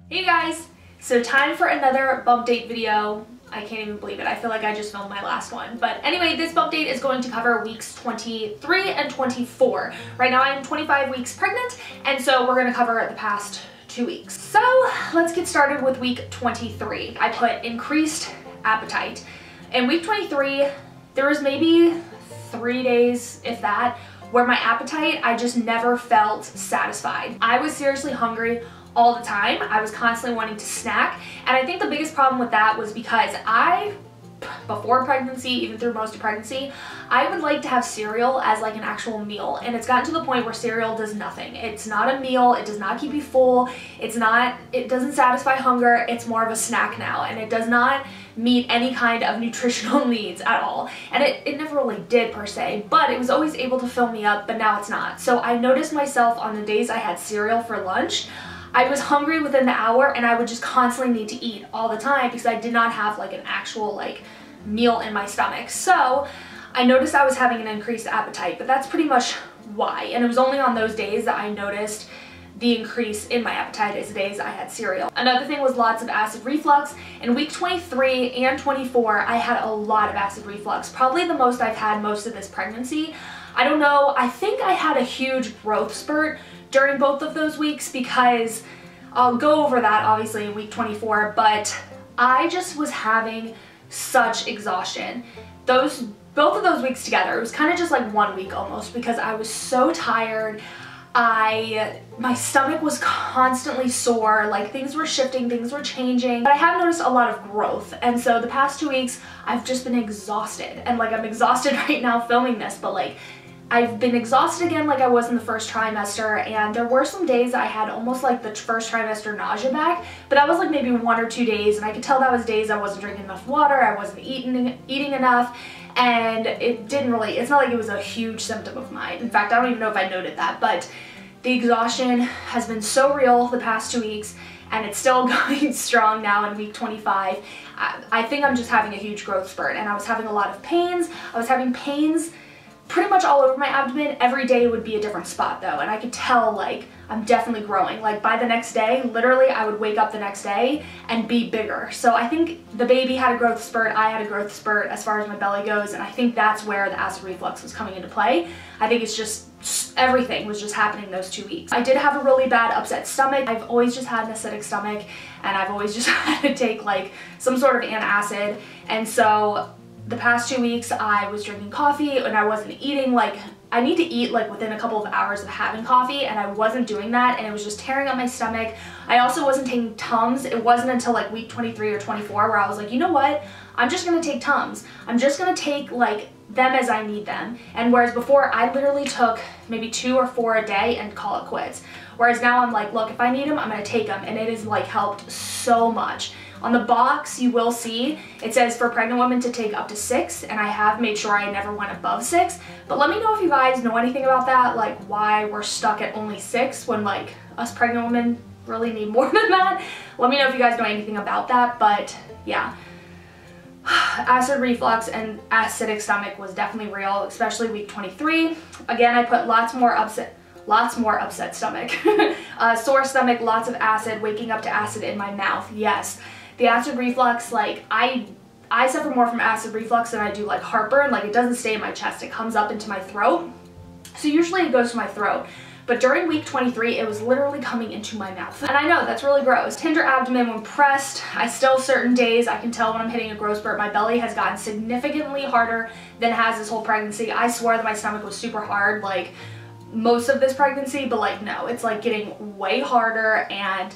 Hey guys! So time for another bump date video. I can't even believe it. I feel like I just filmed my last one. But anyway, this bump date is going to cover weeks 23 and 24. Right now I'm 25 weeks pregnant, and so we're going to cover the past 2 weeks. So let's get started with week 23. I put increased appetite. In week 23, there was maybe 3 days, if that, where my appetite, I just never felt satisfied. I was seriously hungry all the time. I was constantly wanting to snack, and I think the biggest problem with that was because before pregnancy, even through most of pregnancy, I would like to have cereal as like an actual meal, and it's gotten to the point where cereal does nothing. It's not a meal, it does not keep you full, it doesn't satisfy hunger, it's more of a snack now, and it does not meet any kind of nutritional needs at all. And it never really did per se, but it was always able to fill me up, but now it's not. So I noticed myself on the days I had cereal for lunch, I was hungry within the hour, and I would just constantly need to eat all the time because I did not have like an actual like meal in my stomach. So I noticed I was having an increased appetite, but that's pretty much why. And it was only on those days that I noticed the increase in my appetite as the days I had cereal. Another thing was lots of acid reflux. In week 23 and 24, I had a lot of acid reflux, probably the most I've had most of this pregnancy. I don't know, I think I had a huge growth spurt during both of those weeks, because I'll go over that obviously in week 24, but I just was having such exhaustion. Both of those weeks together, it was kind of just like 1 week almost, because I was so tired. My stomach was constantly sore, like things were shifting, things were changing, but I have noticed a lot of growth. And so the past 2 weeks, I've just been exhausted, and like I'm exhausted right now filming this, but like I've been exhausted again like I was in the first trimester, and there were some days I had almost like the first trimester nausea back, but that was like maybe 1 or 2 days, and I could tell that was days I wasn't drinking enough water, I wasn't eating enough, and it's not like it was a huge symptom of mine. In fact, I don't even know if I noted that, but the exhaustion has been so real the past 2 weeks, and it's still going strong now in week 25. I think I'm just having a huge growth spurt, and I was having a lot of pains. I was having pains pretty much all over my abdomen. Every day would be a different spot though, and I could tell like I'm definitely growing. Like by the next day, literally I would wake up the next day and be bigger. So I think the baby had a growth spurt, I had a growth spurt as far as my belly goes, and I think that's where the acid reflux was coming into play. I think it's just everything was just happening those 2 weeks. I did have a really bad upset stomach. I've always just had an acidic stomach, and I've always just had to take like some sort of antacid, and so the past 2 weeks I was drinking coffee and I wasn't eating. Like I need to eat like within a couple of hours of having coffee, and I wasn't doing that, and it was just tearing up my stomach. I also wasn't taking Tums. It wasn't until like week 23 or 24 where I was like, you know what, I'm just gonna take Tums. I'm just gonna take like them as I need them. And whereas before I literally took maybe 2 or 4 a day and call it quits, whereas now I'm like, look, if I need them, I'm gonna take them, and it has like helped so much. On the box, you will see, it says for pregnant women to take up to 6, and I have made sure I never went above 6. But let me know if you guys know anything about that, like why we're stuck at only 6 when like us pregnant women really need more than that. Let me know if you guys know anything about that, but yeah. Acid reflux and acidic stomach was definitely real, especially week 23. Again, I put lots more upset stomach. Sore stomach, lots of acid, waking up to acid in my mouth, yes. The acid reflux, like I suffer more from acid reflux than I do like heartburn. Like it doesn't stay in my chest, it comes up into my throat. So usually it goes to my throat. But during week 23, it was literally coming into my mouth. And I know, that's really gross. Tender abdomen when pressed. Certain days, I can tell when I'm hitting a growth spurt. My belly has gotten significantly harder than it has this whole pregnancy. I swear that my stomach was super hard like most of this pregnancy, but like no, it's like getting way harder, and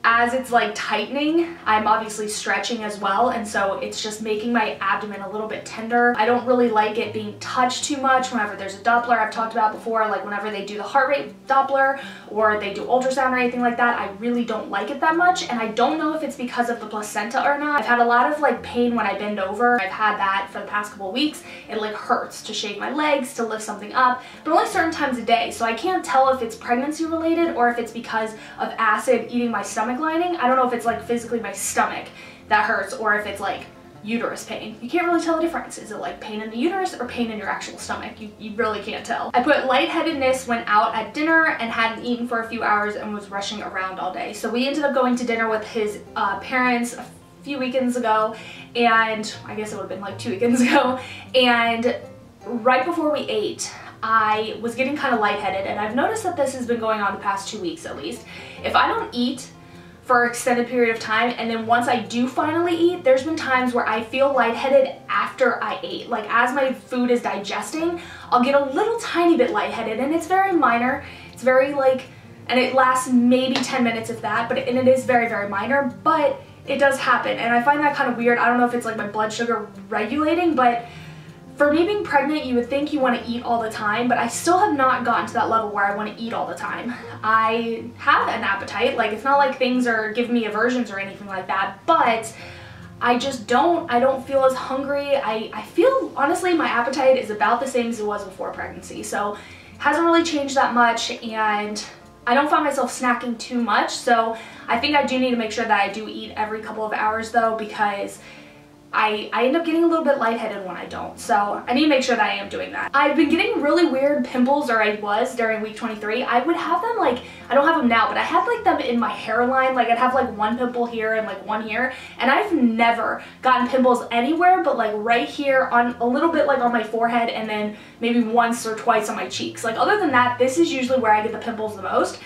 as it's like tightening, I'm obviously stretching as well, and so it's just making my abdomen a little bit tender. I don't really like it being touched too much whenever there's a Doppler I've talked about before, like whenever they do the heart rate Doppler or they do ultrasound or anything like that. I really don't like it that much, and I don't know if it's because of the placenta or not. I've had a lot of like pain when I bend over. I've had that for the past couple of weeks. It like hurts to shake my legs, to lift something up, but only certain times a day, so I can't tell if it's pregnancy related or if it's because of acid eating my stomach lining. I don't know if it's like physically my stomach that hurts or if it's like uterus pain. You can't really tell the difference. Is it like pain in the uterus or pain in your actual stomach? You really can't tell. I put lightheadedness, went out at dinner and hadn't eaten for a few hours and was rushing around all day. So we ended up going to dinner with his parents a few weekends ago, and I guess it would have been like 2 weekends ago, and right before we ate, I was getting kind of lightheaded, and I've noticed that this has been going on the past 2 weeks at least. If I don't eat for an extended period of time, and then once I do finally eat, there's been times where I feel lightheaded after I ate. Like as my food is digesting, I'll get a little tiny bit lightheaded, and it's very minor. It's very like, and it lasts maybe 10 minutes if that, and it is very, very minor, but it does happen, and I find that kind of weird. I don't know if it's like my blood sugar regulating, but for me being pregnant, you would think you want to eat all the time, but I still have not gotten to that level where I want to eat all the time. I have an appetite, like it's not like things are giving me aversions or anything like that, but I just don't feel as hungry. I feel, honestly, my appetite is about the same as it was before pregnancy, so it hasn't really changed that much, and I don't find myself snacking too much, so I think I do need to make sure that I do eat every couple of hours though, because I end up getting a little bit lightheaded when I don't, so I need to make sure that I am doing that. I've been getting really weird pimples, or I was during week 23. I would have them like, I don't have them now, but I had like them in my hairline. Like I'd have like one pimple here and like one here, and I've never gotten pimples anywhere but like right here on a little bit like on my forehead, and then maybe once or twice on my cheeks. Like other than that, this is usually where I get the pimples the most.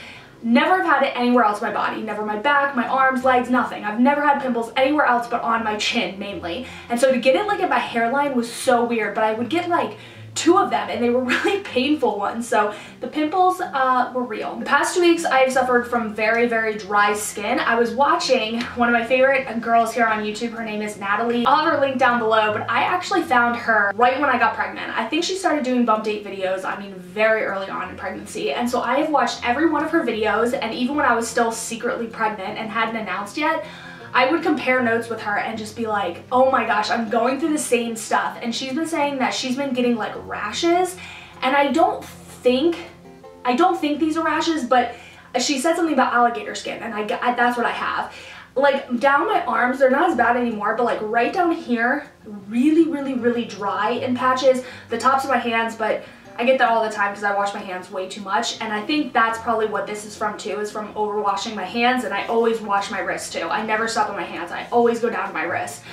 Never have had it anywhere else in my body. Never my back, my arms, legs, nothing. I've never had pimples anywhere else but on my chin mainly. And so to get it like at my hairline was so weird, but I would get like 2 of them, and they were really painful ones. So the pimples were real. The past 2 weeks I have suffered from very, very dry skin. I was watching one of my favorite girls here on YouTube. Her name is Natalie. I'll have her link down below, but I actually found her right when I got pregnant. I think she started doing bump date videos, I mean very early on in pregnancy, and so I have watched every one of her videos, and even when I was still secretly pregnant and hadn't announced yet, I would compare notes with her and just be like, oh my gosh, I'm going through the same stuff. And she's been saying that she's been getting like rashes, and I don't think these are rashes, but she said something about alligator skin, and that's what I have. Like down my arms, they're not as bad anymore, but like right down here, really, really, really dry in patches. The tops of my hands, but I get that all the time because I wash my hands way too much, and I think that's probably what this is from too, is from overwashing my hands, and I always wash my wrists too. I never stop on my hands. I always go down to my wrists.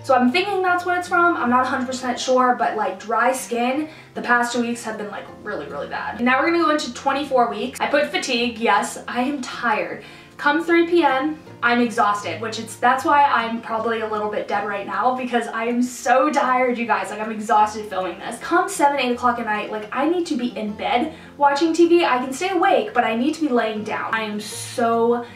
So I'm thinking that's what it's from. I'm not 100% sure, but like dry skin, the past 2 weeks have been like really, really bad. Now we're gonna go into 24 weeks. I put fatigue. Yes, I am tired. Come 3 p.m., I'm exhausted, that's why I'm probably a little bit dead right now, because I am so tired, you guys. Like I'm exhausted filming this. Come 7, 8 o'clock at night, like I need to be in bed watching TV. I can stay awake, but I need to be laying down. I am so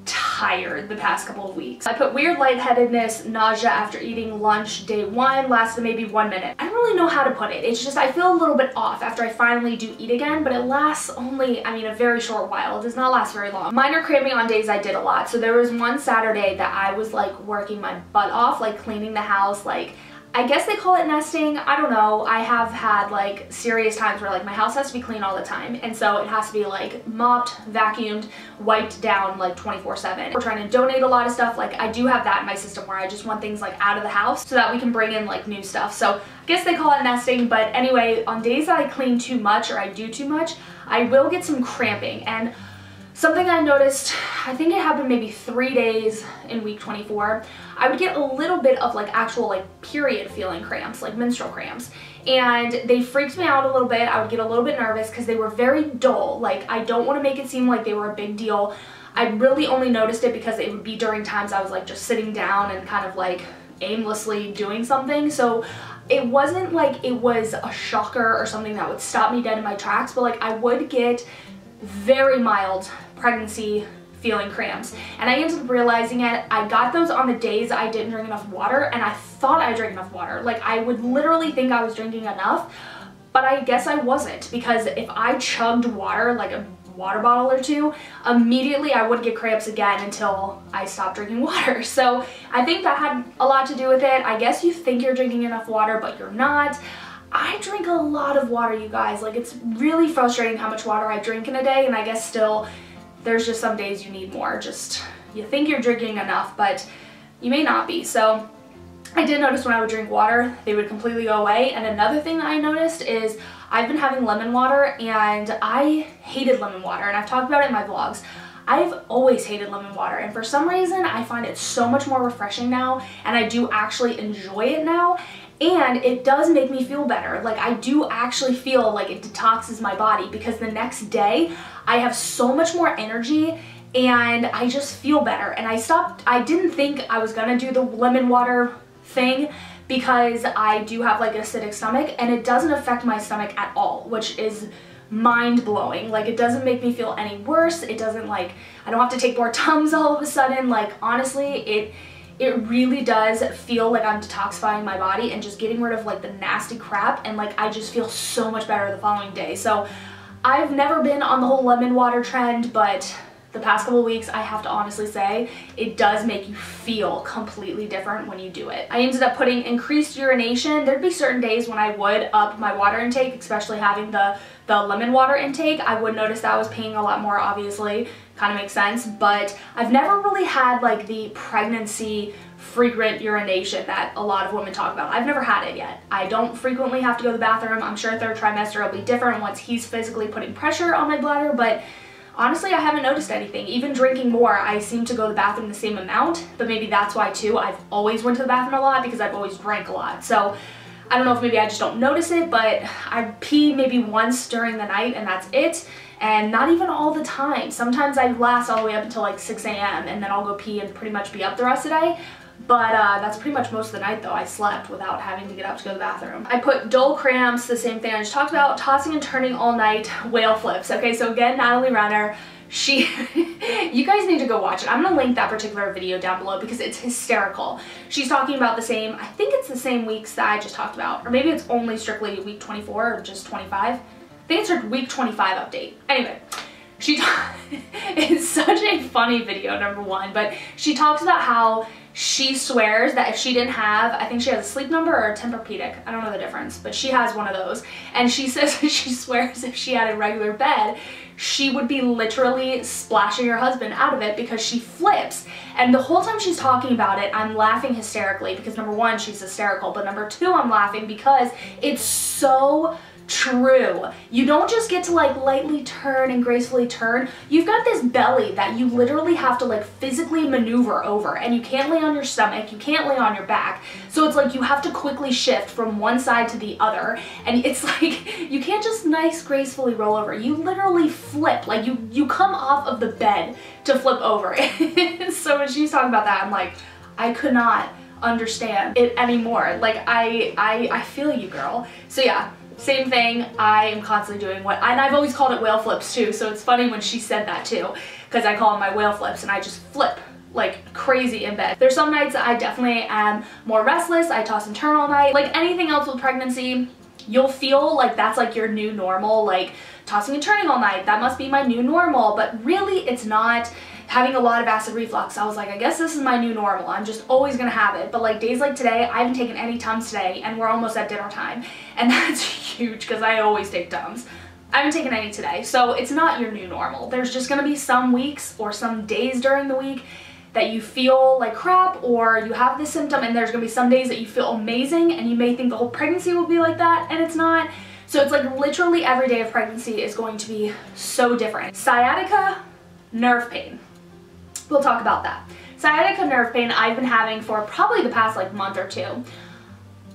tired the past couple of weeks. I put weird lightheadedness, nausea after eating lunch day 1, lasted maybe 1 minute. I don't really know how to put it. It's just I feel a little bit off after I finally do eat again, but it lasts only, I mean, a very short while. It does not last very long. Minor cramping on days I did a lot. So there was one Saturday that I was like working my butt off, like cleaning the house, like I guess they call it nesting. I don't know. I have had like serious times where like my house has to be clean all the time, and so it has to be like mopped, vacuumed, wiped down like 24/7. We're trying to donate a lot of stuff. Like I do have that in my system where I just want things like out of the house so that we can bring in like new stuff. So I guess they call it nesting, but anyway, on days that I clean too much or I do too much, I will get some cramping. And something I noticed, I think it happened maybe 3 days in week 24, I would get a little bit of like actual like period feeling cramps, like menstrual cramps. And they freaked me out a little bit. I would get a little bit nervous because they were very dull. Like I don't want to make it seem like they were a big deal. I really only noticed it because it would be during times I was like just sitting down and kind of like aimlessly doing something. So it wasn't like it was a shocker or something that would stop me dead in my tracks, but like I would get very mild pregnancy feeling cramps, and I ended up realizing it. I got those on the days I didn't drink enough water, and I thought I drank enough water. Like I would literally think I was drinking enough, but I guess I wasn't, because if I chugged water, like a water bottle or 2, immediately I would get cramps again until I stopped drinking water. So I think that had a lot to do with it. I guess you think you're drinking enough water, but you're not. I drink a lot of water, you guys. Like it's really frustrating how much water I drink in a day, and I guess still there's just some days you need more. Just you think you're drinking enough, but you may not be. So I did notice when I would drink water, they would completely go away. And another thing that I noticed is I've been having lemon water, and I hated lemon water, and I've talked about it in my vlogs. I've always hated lemon water, and for some reason I find it so much more refreshing now, and I do actually enjoy it now, and it does make me feel better. Like, I do actually feel like it detoxes my body, because the next day I have so much more energy and I just feel better. And I didn't think I was gonna do the lemon water thing because I do have like an acidic stomach, and it doesn't affect my stomach at all, which is mind-blowing. Like, it doesn't make me feel any worse. It doesn't, like, I don't have to take more Tums all of a sudden. Like, honestly, it really does feel like I'm detoxifying my body and just getting rid of like the nasty crap, and like I just feel so much better the following day. So I've never been on the whole lemon water trend, but the past couple of weeks, I have to honestly say, it does make you feel completely different when you do it. I ended up putting increased urination. There'd be certain days when I would up my water intake, especially having the lemon water intake. I would notice that I was peeing a lot more, obviously, kind of makes sense, but I've never really had like the pregnancy frequent urination that a lot of women talk about. I've never had it yet. I don't frequently have to go to the bathroom. I'm sure third trimester will be different once he's physically putting pressure on my bladder, but honestly, I haven't noticed anything. Even drinking more, I seem to go to the bathroom the same amount, but maybe that's why too. I've always went to the bathroom a lot because I've always drank a lot. So I don't know if maybe I just don't notice it, but I pee maybe once during the night and that's it. And not even all the time. Sometimes I last all the way up until like 6 a.m. and then I'll go pee and pretty much be up the rest of the day. But that's pretty much most of the night though. I slept without having to get up to go to the bathroom. I put dull cramps, the same thing I just talked about, tossing and turning all night, whale flips. Okay, so again, Natalie Renner, you guys need to go watch it. I'm gonna link that particular video down below because it's hysterical. She's talking about the same, I think it's the same weeks that I just talked about, or maybe it's only strictly week 24 or just 25. I think it's her week 25 update. Anyway, it's such a funny video, number one, but she talks about how she swears that if she didn't have, I think she has a Sleep Number or a Tempur-Pedic, I don't know the difference, but she has one of those, and she says she swears if she had a regular bed, she would be literally splashing her husband out of it because she flips. And the whole time she's talking about it, I'm laughing hysterically because number one, she's hysterical, but number two, I'm laughing because it's so true. You don't just get to like lightly turn and gracefully turn. You've got this belly that you literally have to like physically maneuver over, and you can't lay on your stomach, you can't lay on your back. So it's like you have to quickly shift from one side to the other, and it's like you can't just nice gracefully roll over. You literally flip, like you come off of the bed to flip over. So when she's talking about that, I'm like, I could not understand it anymore. Like I feel you, girl. So yeah, same thing. I am constantly doing and I've always called it whale flips too, so it's funny when she said that too, because I call them my whale flips and I just flip like crazy in bed. There's some nights that I definitely am more restless. I toss and turn all night. Like anything else with pregnancy, you'll feel like that's like your new normal, like tossing and turning all night, that must be my new normal, but really it's not. Having a lot of acid reflux, I was like, I guess this is my new normal. I'm just always gonna have it. But like days like today, I haven't taken any Tums today and we're almost at dinner time. And that's huge because I always take Tums. I haven't taken any today, so it's not your new normal. There's just gonna be some weeks or some days during the week that you feel like crap or you have this symptom, and there's gonna be some days that you feel amazing and you may think the whole pregnancy will be like that, and it's not. So it's like literally every day of pregnancy is going to be so different. Sciatica, nerve pain. We'll talk about that. Sciatica nerve pain I've been having for probably the past like month or two.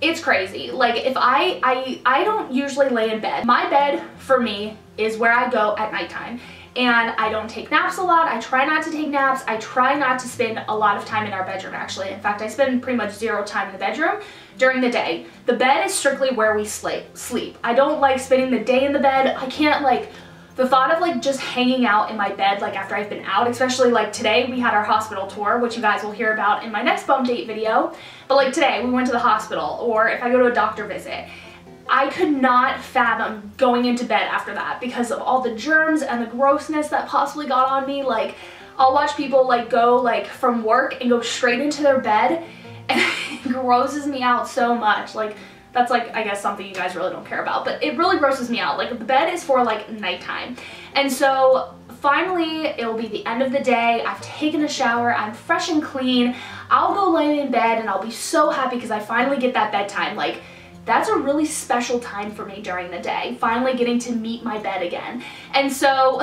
It's crazy. Like if I don't usually lay in bed. My bed for me is where I go at nighttime. And I don't take naps a lot. I try not to take naps. I try not to spend a lot of time in our bedroom actually. In fact, I spend pretty much zero time in the bedroom during the day. The bed is strictly where we sleep. I don't like spending the day in the bed. I can't like, the thought of like just hanging out in my bed like after I've been out, especially like today we had our hospital tour, which you guys will hear about in my next bump date video, but like today we went to the hospital, or if I go to a doctor visit, I could not fathom going into bed after that because of all the germs and the grossness that possibly got on me. Like I'll watch people like go like from work and go straight into their bed and it grosses me out so much. Like that's like, I guess, something you guys really don't care about, but it really grosses me out. Like the bed is for like nighttime. And so finally, it'll be the end of the day. I've taken a shower, I'm fresh and clean. I'll go lay in bed and I'll be so happy because I finally get that bedtime. Like, that's a really special time for me during the day, finally getting to meet my bed again. And so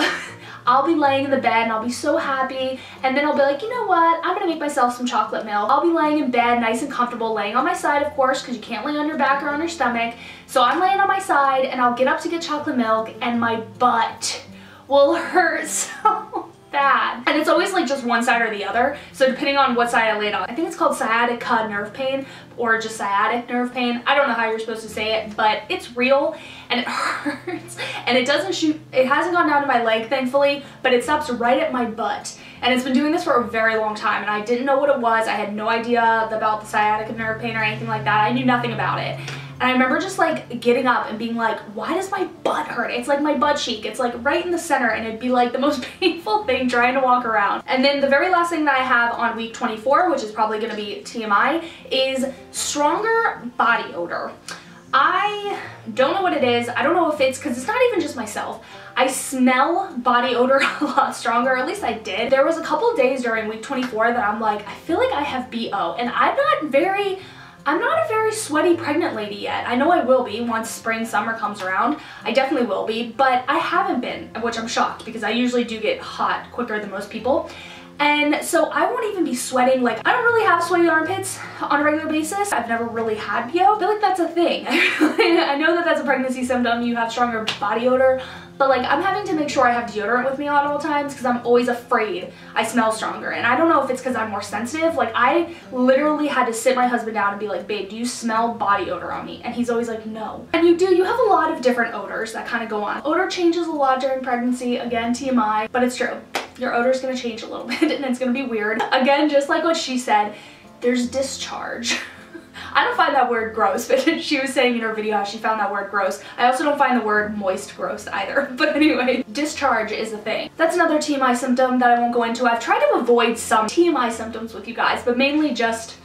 I'll be laying in the bed and I'll be so happy, and then I'll be like, you know what, I'm gonna make myself some chocolate milk. I'll be laying in bed nice and comfortable, laying on my side, of course, because you can't lay on your back or on your stomach. So I'm laying on my side and I'll get up to get chocolate milk and my butt will hurt so bad. And it's always like just one side or the other, so depending on what side I laid on. I think it's called sciatica nerve pain or just sciatic nerve pain. I don't know how you're supposed to say it, but it's real and it hurts, and it doesn't shoot, it hasn't gone down to my leg thankfully, but it stops right at my butt. And it's been doing this for a very long time and I didn't know what it was. I had no idea about the sciatica nerve pain or anything like that. I knew nothing about it. And I remember just like getting up and being like, why does my butt hurt? It's like my butt cheek. It's like right in the center, and it'd be like the most painful thing trying to walk around. And then the very last thing that I have on week 24, which is probably gonna be TMI, is stronger body odor. I don't know what it is. I don't know if it's, because it's not even just myself. I smell body odor a lot stronger, or at least I did. There was a couple of days during week 24 that I'm like, I feel like I have BO, and I'm not a very sweaty pregnant lady yet. I know I will be once spring, summer comes around. I definitely will be, but I haven't been, which I'm shocked because I usually do get hot quicker than most people. And so I won't even be sweating. Like, I don't really have sweaty armpits on a regular basis. I've never really had BO. I feel like that's a thing. I know that that's a pregnancy symptom. You have stronger body odor, but like I'm having to make sure I have deodorant with me at all times because I'm always afraid I smell stronger. And I don't know if it's because I'm more sensitive. Like, I literally had to sit my husband down and be like, babe, do you smell body odor on me? And he's always like, no. And you do. You have a lot of different odors that kind of go on. Odor changes a lot during pregnancy. Again, TMI, but it's true. Your odor is going to change a little bit and it's going to be weird. Again, just like what she said, there's discharge. I don't find that word gross, but she was saying in her video how she found that word gross. I also don't find the word moist gross either. But anyway, discharge is a thing. That's another TMI symptom that I won't go into. I've tried to avoid some TMI symptoms with you guys, but mainly just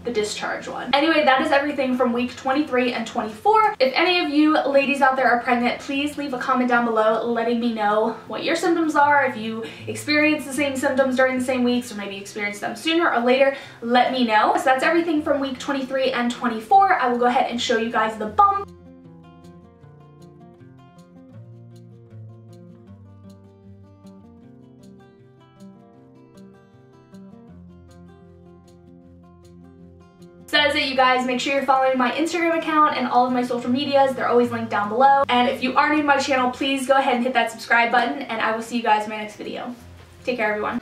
the discharge one. Anyway, that is everything from week 23 and 24. If any of you ladies out there are pregnant, please leave a comment down below letting me know what your symptoms are. If you experience the same symptoms during the same weeks, or maybe experience them sooner or later, let me know. So that's everything from week 23 and 24. I will go ahead and show you guys the bump. Says that you guys make sure you're following my Instagram account and all of my social medias. They're always linked down below. And if you are new to my channel, please go ahead and hit that subscribe button, and I will see you guys in my next video. Take care, everyone.